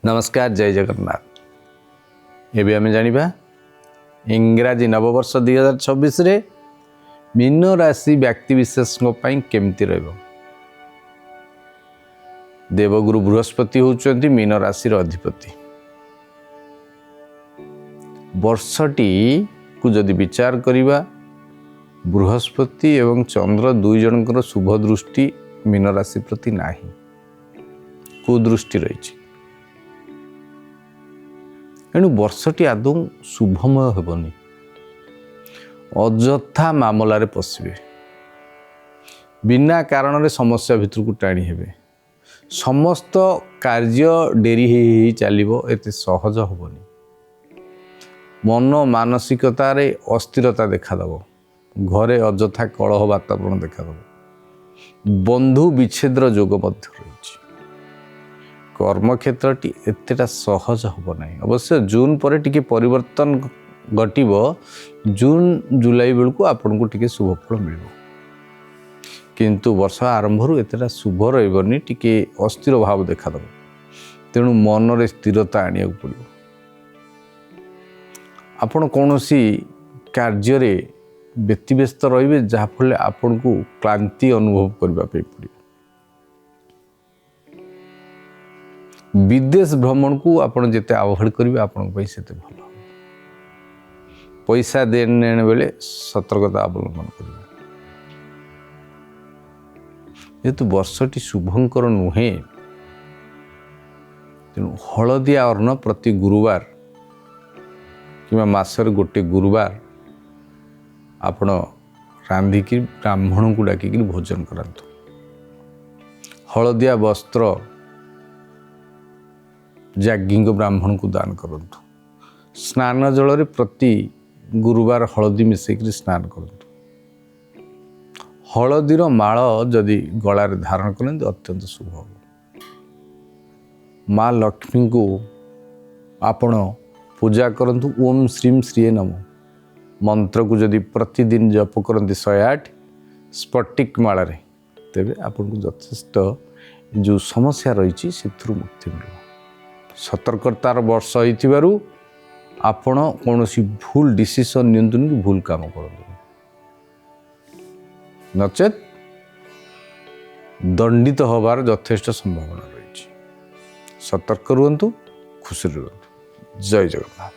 नमस्कार जय जगन्नाथ। एबे आम जानिबा इंग्राजी नववर्ष 2026 रे मीन राशि व्यक्ति विशेष केमती रहिबो। देवगुरु बृहस्पति होउचंती मीन राशि अधिपति। वर्षटी को जदि विचार करिबा बृहस्पति एवं चंद्र दुई जनकर शुभ दृष्टि मीन राशि प्रति नाही, कुदृष्टि रही। एणु वर्षटी आदौ शुभमय हेबनी। अଯଥା मामलारे पशिबे, बिना कारण रे समस्या भितर को टाणी हेबे, समस्त कार्य डेरी ही चलिबो, एते सहज हेबनी। मन मानसिकतार अस्थिरता देखादेव, घरे अଯଥା कलह वातावरण देखादेव, बंधु विच्छेद्र जोग मध्य रही। कर्मक्षेत्रटी एतेटा सहज हम ना। अवश्य जून पर टिके परिवर्तन घटव, जून जुलाई बेलू आपन को टिके शुभफल मिल, किंतु वर्ष आरंभ एतेटा शुभ रही। टिके अस्थिर भाव देखादेव, तेणु मन रे स्थिरता आनिया पड़ो। आपण कौन सी कार्य व्यतिव्यस्त रे जहाँफल आपन को क्लांति अनुभव करने पड़ो। विदेश भ्रमण को आपन जिते अवॉइड करेंगे आपण भल। पैसा देन लेन बेले सतर्कता अवलंबन करेंगे। जेहेतु वर्षटी शुभंकर नुहे, तेणु हलदिया अर्ण प्रति गुरुवार कि मासर गोटे गुरुवार आपण रांधिकी ब्राह्मण को डाकिक भोजन करांतु। हलदिया वस्त्र जाज्ञिक ब्राह्मण को दान करंतु। स्नान जल रे प्रति गुरुवार हलदी मिसेक स्नान करंतु। हलदीर माळ जदि गलार धारण करते अत्यंत शुभ हो। माँ लक्ष्मी को आपण पूजा करंतु। ओम श्रीम श्रीये नमः मंत्र को जदि प्रतिदिन जप करते 108 स्फटिक मालारे, तेबे आपन को यथेष्ट जो समस्या रही से मुक्ति मिल। सतर्कतार वर्ष होइथिबारु आपण कौनसी भूल डिसीजन नियंतुन कि भूल काम करंतु, नचेत दंडित होबार यथेष्ट संभावना रही। सतर्क रुहंतु, खुशी रुहंतु। जय जगन्नाथ।